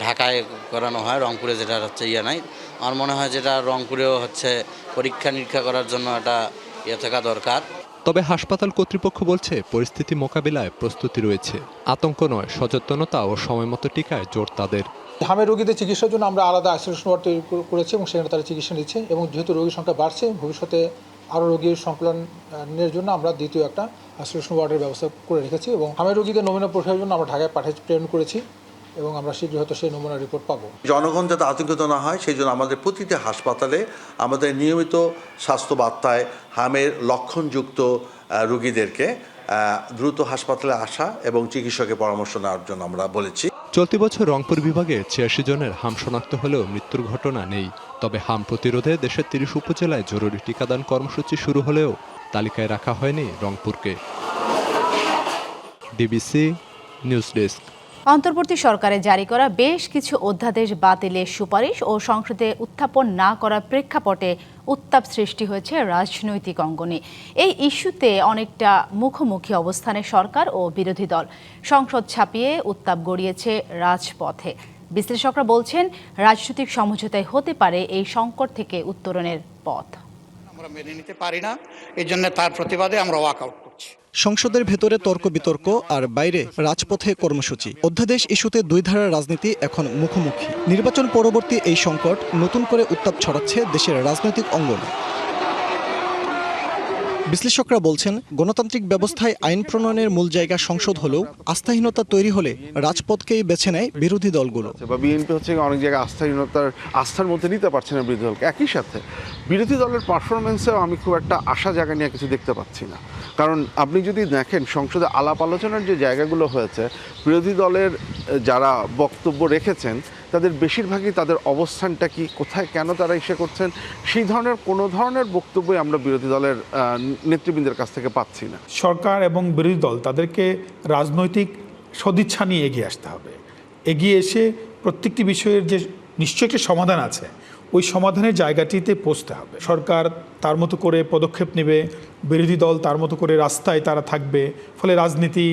ঢাকায় করানো হয়, রংপুরে যেটা হচ্ছে নাই। আমার মনে হয় যেটা রংপুরেও হচ্ছে পরীক্ষা নিরীক্ষা করার জন্য একটা থাকা দরকার। তবে হাসপাতাল কর্তৃপক্ষ বলছে পরিস্থিতি মোকাবিলায় প্রস্তুতি রয়েছে। আতঙ্ক নয়, সচেতনতা ও সময়মতো টিকায় জোর তাদের। হামের রোগীদের চিকিৎসার জন্য আমরা আলাদা আইসোলেশন ওয়ার্ড তৈরি করেছি এবং সেখানে তারা চিকিৎসা নিচ্ছে। এবং যেহেতু রোগীর সংখ্যা বাড়ছে, ভবিষ্যতে আরও রোগীর সংকলনের জন্য আমরা দ্বিতীয় একটা আইসোলেশন ওয়ার্ডের ব্যবস্থা করে রেখেছি। এবং হামের রোগীদের নমুনা পরীক্ষার জন্য আমরা ঢাকায় প্রেরণ করেছি এবং আমরা শীঘ্রই হয়তো সেই নমুনা রিপোর্ট পাবো। জনগণ যাতে আতঙ্কিত না হয় সেই জন্য আমাদের প্রতিটি হাসপাতালে আমাদের নিয়মিত স্বাস্থ্য বার্তায় হামের লক্ষণযুক্ত রোগীদেরকে দ্রুত হাসপাতালে আসা এবং চিকিৎসকের পরামর্শ নেওয়ার জন্য আমরা বলেছি। চলতি বছর রংপুর বিভাগে 86 জনের হাম শনাক্ত হলেও মৃত্যুর ঘটনা নেই। তবে হাম প্রতিরোধে দেশের 30 উপজেলায় জরুরি টিকাদান কর্মসূচি শুরু হলেও তালিকায় রাখা হয়নি রংপুরকে। DBC news desk. অন্তর্বর্তী সরকারের জারি করা বেশ কিছু অধ্যাদেশ বাতিলের সুপারিশ ও সংসদে উত্থাপন না করার প্রেক্ষাপটে উত্তাপ সৃষ্টি হয়েছে রাজনৈতিক অঙ্গনে। এই ইস্যুতে অনেকটা মুখোমুখি অবস্থানে সরকার ও বিরোধী দল। সংসদ ছাপিয়ে উত্তাপ গড়িয়েছে রাজপথে। বিশ্লেষকরা বলছেন রাজনৈতিক সমঝোতায় হতে পারে এই সংকট থেকে উত্তরণের পথ। আমরা মেনে নিতে পারি না, এই জন্য তার প্রতিবাদে আমরা ওয়াকআউট করছি। সংসদের ভেতরে তর্ক বিতর্ক আর বাইরে রাজপথে কর্মসূচি। অধ্যাদেশ ইস্যুতে 2 ধারার রাজনীতি এখন মুখোমুখি। নির্বাচন পরবর্তী এই সংকট নতুন করে উত্তাপ ছড়াচ্ছে দেশের রাজনৈতিক অঙ্গনে। বিশ্লেষকরা বলছেন গণতান্ত্রিক ব্যবস্থায় আইন প্রণয়নের মূল জায়গা সংসদ হলেও আস্থাহীনতা তৈরি হলে রাজপথকেই বেছে নেয় বিরোধী দলগুলো। বিএনপি হচ্ছে অনেক জায়গায় আস্থার মধ্যে নিতে পারছে না বিরোধী দলকে। একই সাথে বিরোধী দলের পারফরমেন্সেও আমি খুব একটা আশা জায়গা নিয়ে কিছু দেখতে পাচ্ছি না। কারণ আপনি যদি দেখেন সংসদে আলাপ আলোচনার যে জায়গাগুলো হয়েছে, বিরোধী দলের যারা বক্তব্য রেখেছেন তাদের বেশিরভাগই তাদের অবস্থানটা কি, কোথায়, কেন তারা ইসে করছেন, সেই ধরনের কোনো ধরনের বক্তব্যই আমরা বিরোধী দলের নেতৃবৃন্দের কাছ থেকে পাচ্ছি না। সরকার এবং বিরোধী দল তাদেরকে রাজনৈতিক সদিচ্ছা নিয়ে এগিয়ে আসতে হবে। এগিয়ে এসে প্রত্যেকটি বিষয়ের যে নিশ্চয়ই একটা সমাধান আছে, ওই সমাধানের জায়গাটিতে পৌঁছতে হবে। সরকার তার মতো করে পদক্ষেপ নেবে, বিরোধী দল তার মতো করে রাস্তায় তারা থাকবে, ফলে রাজনীতি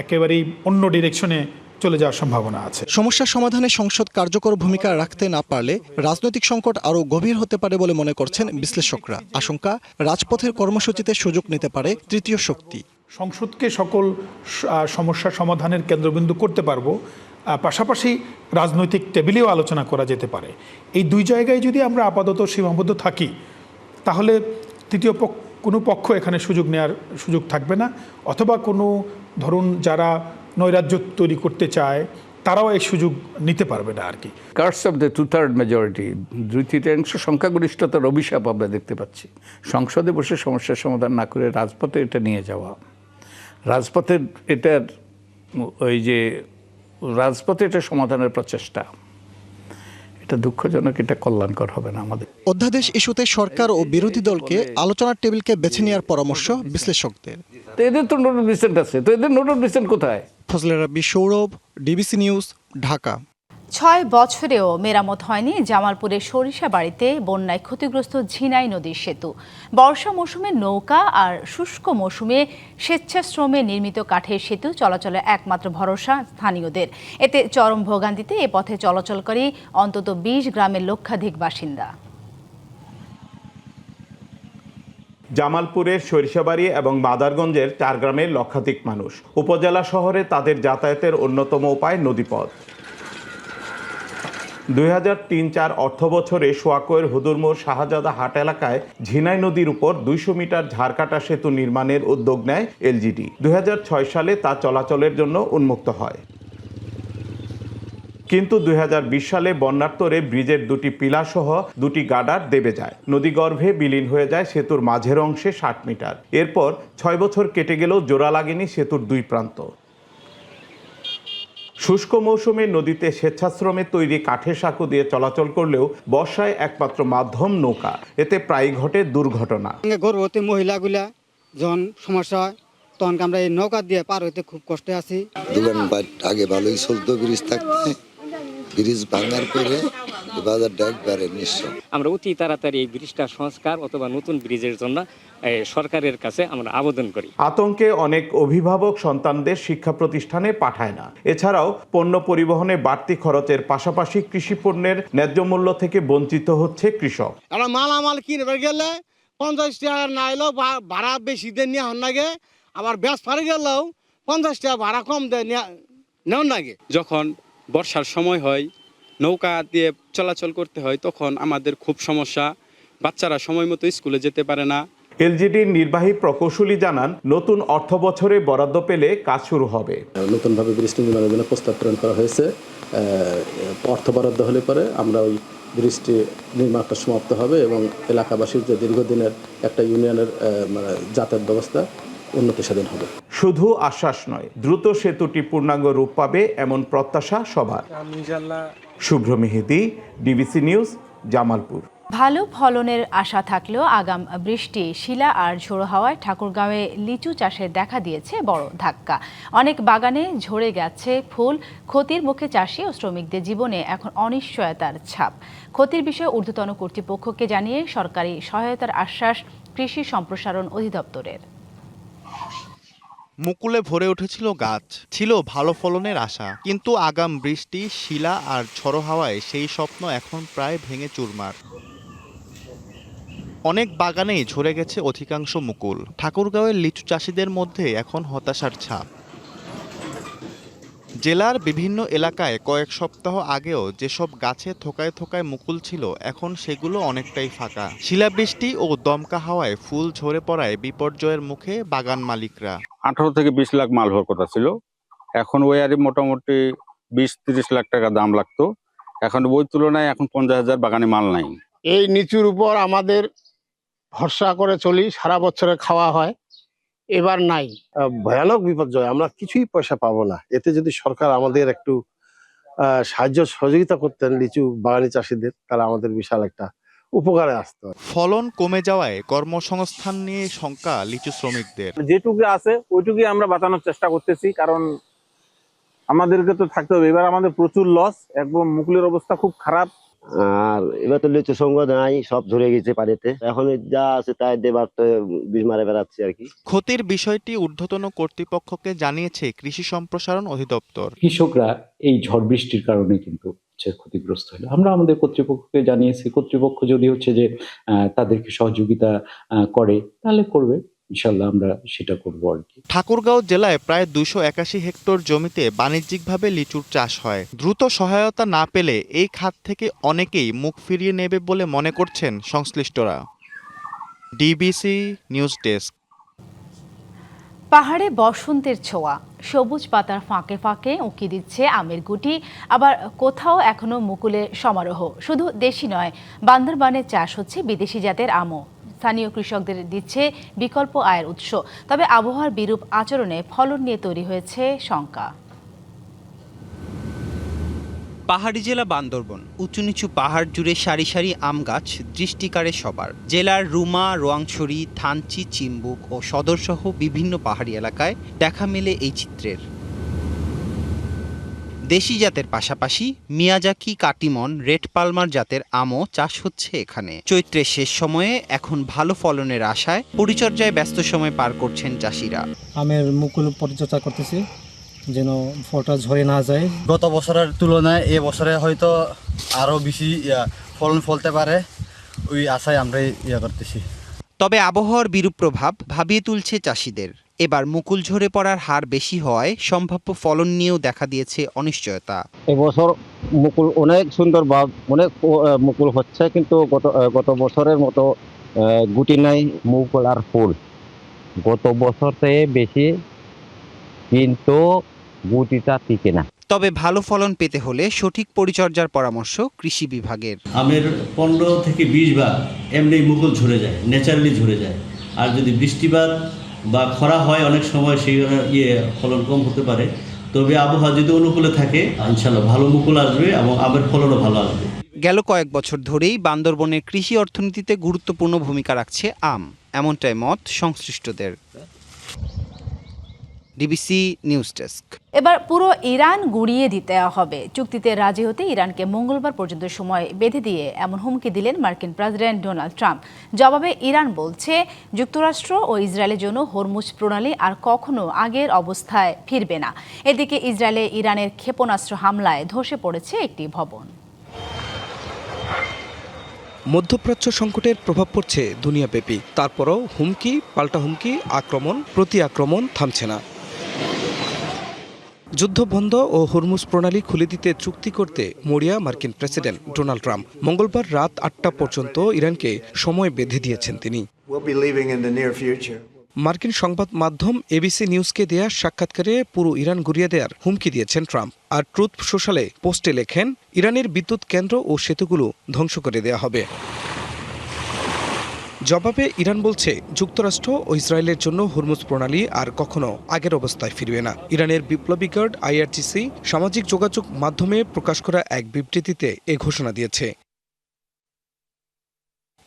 একেবারেই অন্য ডিরেকশনে চলে যাওয়ার সম্ভাবনা আছে। সমস্যা সমাধানে সংসদ কার্যকর ভূমিকা রাখতে না পারলে রাজনৈতিক সংকট আরও গভীর হতে পারে বলে মনে করছেন বিশ্লেষকরা। আশঙ্কা, রাজপথের কর্মসূচিতে সুযোগ নিতে পারে তৃতীয় শক্তি। সংসদকে সকল সমস্যা সমাধানের কেন্দ্রবিন্দু করতে পারবো, পাশাপাশি রাজনৈতিক টেবিলেও আলোচনা করা যেতে পারে। এই দুই জায়গায় যদি আমরা আপাতত সীমাবদ্ধ থাকি, তাহলে তৃতীয় কোনো পক্ষ এখানে সুযোগ নেওয়ার সুযোগ থাকবে না, অথবা কোনো ধরুন যারা নৈরাজ্য তৈরি করতে চায় তারাও এই সুযোগ নিতে পারবে না আর কি। কার্স অফ দ্য 2/3 মেজরিটি, 2/3 সংখ্যাগরিষ্ঠতার অভিশাপ আমরা দেখতে পাচ্ছি। সংসদে বসে সমস্যার সমাধান না করে রাজপথে এটা নিয়ে যাওয়া, রাজপথের এটার রাজপথে এটা সমাধানের প্রচেষ্টা, এটা দুঃখজনক, এটা কল্যাণকর হবে না আমাদের। অধ্যাদেশ ইস্যুতে সরকার ও বিরোধী দলকে আলোচনার টেবিলকে বেছে নেওয়ার পরামর্শ বিশ্লেষকদের। তো এদের তো নোট অফ ডিসেন্ট আছে, তো এদের নোট অফ ডিসেন্ট কোথায়? ফজলে রাব্বি, সৌরভ, ডিবিসি নিউজ, ঢাকা। 6 বছরেও মেরামত হয়নি জামালপুরের সরিষাবাড়িতে বন্যায় ক্ষতিগ্রস্ত ঝিনাই নদীর সেতু। বর্ষা মৌসুমে নৌকা আর শুষ্ক মৌসুমে স্বেচ্ছাশ্রমে নির্মিত কাঠের সেতু চলাচলের একমাত্র ভরসা স্থানীয়দের। এতে চরম ভোগান্তিতে এ পথে চলাচলকারী অন্তত 20 গ্রামের লক্ষাধিক বাসিন্দা। জামালপুরের সরিষাবাড়ি এবং মাদারগঞ্জের 4 গ্রামের লক্ষাধিক মানুষ। উপজেলা শহরে তাদের যাতায়াতের অন্যতম উপায় নদীপথ। 2003-04 অর্থ বছরে সোয়াকোয়ের হুদুরমোর শাহজাদা হাট এলাকায় ঝিনাই নদীর উপর 200 মিটার ঝাড়কাটা সেতু নির্মাণের উদ্যোগ নেয় এলজিডি। 2006 সালে তা চলাচলের জন্য উন্মুক্ত হয়, কিন্তু 2020 সালে বন্যার্তরে ব্রিজের 2টি পিলার সহ 2টি গার্ডার দেবে যায়। নদীগর্ভে বিলীন হয়ে যায় সেতুর মাঝের অংশে 60 মিটার। এরপর 6 বছর কেটে গেলেও জোড়া লাগেনি সেতুর 2 প্রান্ত। শুষ্ক মৌসুমে নদীতে স্বেচ্ছাশ্রমে তৈরি কাঠের সাঁকো দিয়ে চলাচল করলেও বর্ষায় একমাত্র মাধ্যম নৌকা। এতে প্রায়ই ঘটে দুর্ঘটনা। গর্ভবতী মহিলাগুলা যখন সমস্যা হয় তখন আমরা এই নৌকা দিয়ে পার হইতে খুব কষ্টে আছি। দোকানপাট আগে ভালোই চলতো, ব্রিজ থাকতে, ব্রিজ ভাঙার পরে বাজারটা একবারে নিঃস্ব। আমরা অতি তাড়াতাড়ি এই ব্রিজটা সংস্কার অথবা নতুন ব্রিজের জন্য সরকারের কাছে আমরা আবেদন করি। আতঙ্কে অনেক অভিভাবক সন্তানদের শিক্ষা প্রতিষ্ঠানে পাঠায় না। এছাড়াও পণ্য পরিবহনে বাড়তি খরচের পাশাপাশি কৃষি পণ্যের ন্যায্য মূল্য থেকে বঞ্চিত হচ্ছে কৃষক। আমরা মালামাল কিনতে গেলে 50 টাকা না এলেও ভাড়া বেশি দিয়ে নেওয়া লাগে, আবার ব্যাস ফারে গেলেও 50 টাকা ভাড়া কম দিয়ে নেওয়া লাগে। যখন বর্ষার সময় হয়, নৌকা দিয়ে চলাচল করতে হয়, তখন আমাদের খুব সমস্যা। বাচ্চারা সময় মতো স্কুলে যেতে পারে না। এলজিডির নির্বাহী প্রকৌশলী জানান, নতুন অর্থ বছরে বরাদ্দ পেলে কাজ শুরু হবে। নতুনভাবে ব্রিজটি নির্মাণের জন্য প্রস্তাব প্রেরণ করা হয়েছে। অর্থ বরাদ্দ হলে পরে আমরা ওই ব্রিজটি নির্মাণটা সমাপ্ত হবে এবং এলাকাবাসীর যে দীর্ঘদিনের একটা ইউনিয়নের যাতায়াত ব্যবস্থা উন্নতি সাধন হবে। শুধু আশ্বাস নয়, দ্রুত সেতুটি পূর্ণাঙ্গ রূপ পাবে এমন প্রত্যাশা সবার। শুভ্র মেহেদি, ডিবিসি নিউজ, জামালপুর। ভালো ফলনের আশা থাকলেও আগাম বৃষ্টি, শিলা আর ঝোড়ো হাওয়ায় ঠাকুরগাঁওয়ে লিচু চাষে দেখা দিয়েছে বড় ধাক্কা। অনেক বাগানে ঝরে গেছে ফুল। ক্ষতির মুখে চাষি ও শ্রমিকদের জীবনে এখন অনিশ্চয়তার ছাপ। ক্ষতির বিষয়ে ঊর্ধ্বতন কর্তৃপক্ষকে জানিয়ে সরকারি সহায়তার আশ্বাস কৃষি সম্প্রসারণ অধিদপ্তরের। মুকুলে ভরে উঠেছিল গাছ, ছিল ভালো ফলনের আশা, কিন্তু আগাম বৃষ্টি, শিলা আর ঝড়ো হাওয়ায় সেই স্বপ্ন এখন প্রায় ভেঙে চুরমার। অনেক বাগানেই ঝরে গেছে অধিকাংশ মুকুল। ঠাকুরগাঁওয়ের লিচু চাষিদের মধ্যে এখন হতাশার ছাপ। জেলার বিভিন্ন এলাকায় কয়েক সপ্তাহ আগেও যেসব গাছে থোকায় থোকায় মুকুল ছিল, এখন সেগুলো অনেকটাই ফাঁকা। শিলাবৃষ্টি ও দমকা হাওয়ায় ফুল ঝরে পড়ায় বিপর্যয়ের মুখে বাগান মালিকরা। 18 থেকে 20 লাখ মাল হওয়ার কথা ছিল, এখন ওই আরে মোটামুটি 20-30 লাখ টাকা দাম লাগতো। এখন ওই তুলনায় এখন 50,000 বাগানে মাল নাই। এই নিচুর উপর আমাদের ভরসা করে চলি, সারা বছরে খাওয়া হয়, এবার নাই। ভয়ানক বিপর্যয়, আমরা কিছুই পয়সা পাবো না। এতে যদি সরকার আমাদের একটু সাহায্য সহযোগিতা করতেন লিচু বাগানি চাষিদের, তাহলে আমাদের বিশাল একটা উপকারে আসতো। ফলন কমে যাওয়ায় কর্মসংস্থান নিয়ে শঙ্কা লিচু শ্রমিকদের। যেটুকু আছে ওইটুকুই আমরা বাঁচানোর চেষ্টা করতেছি, কারণ আমাদেরকে তো থাকতে হবে। এবার আমাদের প্রচুর লস, একদম মুকুলের অবস্থা খুব খারাপ। আর এবার তো লিচু সঙ্গ নাই, সব ধরে গেছে পানিতে। এখন যা আছে তাই দেবার তো বিষ মারে বেড়াচ্ছি আর কি। ক্ষতির বিষয়টি ঊর্ধ্বতন কর্তৃপক্ষকে জানিয়েছে কৃষি সম্প্রসারণ অধিদপ্তর। কৃষকরা এই ঝড় বৃষ্টির কারণে কিন্তু ক্ষতিগ্রস্ত হলো। আমরা আমাদের কর্তৃপক্ষকে জানিয়েছি, কর্তৃপক্ষ যদি যে তাদেরকে সহযোগিতা করে তাহলে করবে, ইনশাল্লাহ আমরা সেটা করবো আর কি। ঠাকুরগাঁও জেলায় প্রায় 281 হেক্টর জমিতে বাণিজ্যিকভাবে লিচুর চাষ হয়। দ্রুত সহায়তা না পেলে এই খাত থেকে অনেকেই মুখ ফিরিয়ে নেবে বলে মনে করছেন সংশ্লিষ্টরা। DBC news desk. পাহাড়ে বসন্তের ছোঁয়া, সবুজ পাতার ফাঁকে ফাঁকে উঁকি দিচ্ছে আমের গুটি, আবার কোথাও এখনো মুকুলের সমারোহ। শুধু দেশি নয়, বান্দরবানে চাষ হচ্ছে বিদেশি জাতের আমও। স্থানীয় কৃষকদের দিচ্ছে বিকল্প আয়ের উৎস। তবে আবহাওয়ার বিরূপ আচরণে ফলন নিয়ে তৈরি হয়েছে শঙ্কা। পাহাড়ি জেলা বান্দরবন, উঁচু নিচু পাহাড় জুড়ে সারি সারি আম গাছ দৃষ্টিকারে সবার। জেলার রুমা, রোয়াংছড়ি, থানচি, চিম্বুক ও সদরসহ বিভিন্ন পাহাড়ি এলাকায় দেখা মেলে এই চিত্রের। দেশি জাতের পাশাপাশি মিয়াজাকি, কাটিমন, রেড পালমার জাতের আমও চাষ হচ্ছে এখানে। চৈত্রের শেষ সময়ে এখন ভালো ফলনের আশায় পরিচর্যায় ব্যস্ত সময় পার করছেন চাষিরা। আমের মুকুল পরিচর্যা করতেছি যেন ফলটা ঝরে না যায়। গত বছরের তুলনায় এ বছরে হয়তো আরো বেশি ফলন ফলতে পারে, ওই আশায় আমরা করতেছি। তবে আবহাওয়ার বিরূপ প্রভাব ভাবিয়ে তুলছে চাষিদের। এবার মুকুল ঝরে পড়ার হার বেশি হওয়ায় সম্ভাব্য ফলন নিয়েও দেখা দিয়েছে অনিশ্চয়তা। এবছর মুকুল অনেক সুন্দর বা অনেক মুকুল হচ্ছে, কিন্তু গত বছরের মতো গুটি নাই, মুকুল আর ফুল গত বছর থেকে বেশি, কিন্তু গুটিটা টিকে না। তবে ভালো ফলন পেতে হলে সঠিক পরিচর্যার পরামর্শ কৃষি বিভাগের। আমের 15 থেকে 20 বার এমনি মুকুল ঝরে যায়, ন্যাচারালি ঝরে যায়। আর যদি বৃষ্টিপাত বা খরা হয় অনেক সময় সেই ফলন কম হতে পারে। তবে আবহাওয়া যদি অনুকূলে থাকে ইনশাআল্লাহ ভালো মুকুল আসবে এবং আমের ফলনও ভালো আসবে। গেল কয়েক বছর ধরেই বান্দরবনের কৃষি অর্থনীতিতে গুরুত্বপূর্ণ ভূমিকা রাখছে আম, এমনটাই মত সংশ্লিষ্টদের। DBC news desk. এবার পুরো ইরান গুড়িয়ে দিতে হবে। চুক্তিতে রাজি হতে ইরানকে মঙ্গলবার পর্যন্ত সময় বেঁধে দিয়ে এমন হুমকি দিলেন মার্কিন প্রেসিডেন্ট ডোনাল্ড ট্রাম্প। জবাবে ইরান বলছে, যুক্তরাষ্ট্র ও ইসরায়েলের জন্য হরমুজ প্রণালী আর কখনো আগের অবস্থায় ফিরবে না। এদিকে ইসরায়েলে ইরানের ক্ষেপণাস্ত্র হামলায় ধসে পড়েছে একটি ভবন। মধ্যপ্রাচ্য সংকটের প্রভাব পড়ছে দুনিয়াব্যাপী। তারপরও হুমকি, পাল্টা হুমকি, আক্রমণ, প্রতি আক্রমণ থামছে না। যুদ্ধবন্ধ ও হরমুজ প্রণালী খুলে দিতে চুক্তি করতে মরিয়া মার্কিন প্রেসিডেন্ট ডোনাল্ড ট্রাম্প। মঙ্গলবার রাত 8টা পর্যন্ত ইরানকে সময় বেঁধে দিয়েছেন তিনি। মার্কিন সংবাদ মাধ্যম এবিসি নিউজকে দেয়া সাক্ষাৎকারে পুরো ইরান গুড়িয়ে দেওয়ার হুমকি দিয়েছেন ট্রাম্প। আর ট্রুথ সোশ্যালে পোস্টে লেখেন, ইরানের বিদ্যুৎ কেন্দ্র ও সেতুগুলো ধ্বংস করে দেয়া হবে। জবাবে ইরান বলছে, যুক্তরাষ্ট্র ও ইসরায়েলের জন্য হরমুজ প্রণালী আর কখনো আগের অবস্থায় ফিরবে না। ইরানের বিপ্লবী গার্ড IRGC সামাজিক যোগাযোগ মাধ্যমে প্রকাশ করা এক বিবৃতিতে এ ঘোষণা দিয়েছে।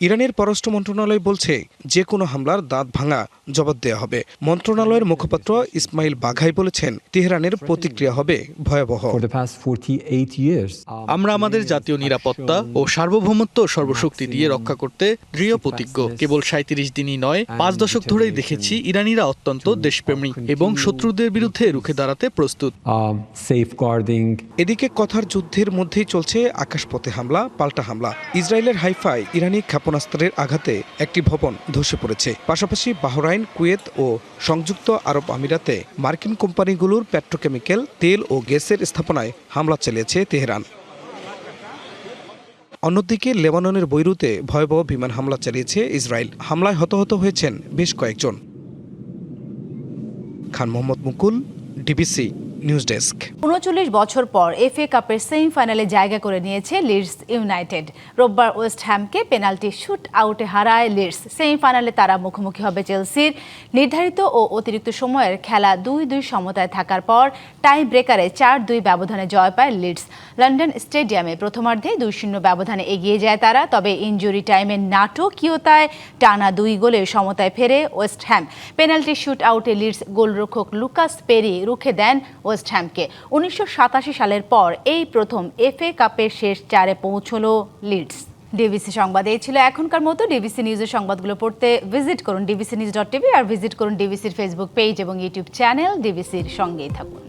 ইরানের পররাষ্ট্র মন্ত্রণালয় বলছে, যে কোনো হামলার দাঁত ভাঙা জবাব দেওয়া হবে। মন্ত্রণালয়ের মুখপাত্র ইসমাইল বাঘাই বলেছেন, তেহরানের প্রতিক্রিয়া হবে ভয়াবহ। আমরা আমাদের জাতীয় নিরাপত্তা ও সার্বভৌমত্ব সর্বশক্তি দিয়ে রক্ষা করতে দৃঢ় প্রতিজ্ঞ। কেবল 37 দিনই নয়, 5 দশক ধরেই দেখেছি ইরানিরা অত্যন্ত দেশপ্রেমী এবং শত্রুদের বিরুদ্ধে রুখে দাঁড়াতে প্রস্তুত। এদিকে কথার যুদ্ধের মধ্যেই চলছে আকাশপথে হামলা, পাল্টা হামলা। ইসরায়েলের হাইফায় ইরানি ক্ষেপণাস্ত্রের আঘাতে একটি ভবন ধসে পড়েছে। পাশাপাশি বাহরাইন, কুয়েত ও সংযুক্ত আরব আমিরাতে মার্কিন কোম্পানিগুলোর পেট্রোকেমিক্যাল, তেল ও গ্যাসের স্থাপনায় হামলা চালিয়েছে তেহরান। অন্যদিকে লেবাননের বৈরুতে ভয়াবহ বিমান হামলা চালিয়েছে ইসরায়েল। হামলায় হতাহত হয়েছেন বেশ কয়েকজন। খান মোহাম্মদ মুকুল, ডিবিসি নিউজ ডেস্ক। 39 বছর পর FA কাপের সেমিফাইনালে জায়গা করে নিয়েছে লিডস ইউনাইটেড। রোববার ওয়েস্ট হ্যামকে পেনাল্টি শুট আউটে হারায় লিডস। সেমিফাইনালে তারা মুখোমুখি হবে চেলসির। নির্ধারিত ও অতিরিক্ত সময়ের খেলা 2-2 সমতায় থাকার পর টাই ব্রেকারে 4-2 ব্যবধানে জয় পায় লিডস। লন্ডন স্টেডিয়ামে প্রথমার্ধে 2-0 ব্যবধানে এগিয়ে যায় তারা। তবে ইনজুরি টাইমের নাটকীয়তায় টানা 2 গোলে সমতায় ফেরে ওয়েস্ট হ্যাম। পেনাল্টি শুট আউটে লিডস গোলরক্ষক লুকাস পেরি রুখে দেন ওয়েস্ট হ্যামকে। 1987 সালের পর এই প্রথম FA কাপের শেষ 4-এ পৌঁছলো লিডস। ডিবিসি সংবাদ এই ছিল এখনকার মতো। ডিবিসি নিউজের সংবাদগুলো পড়তে ভিজিট করুন dbcnews.tv আর ভিজিট করুন ডিবিসির ফেসবুক পেজ এবং ইউটিউব চ্যানেল। ডিবিসির সঙ্গেই থাকুন।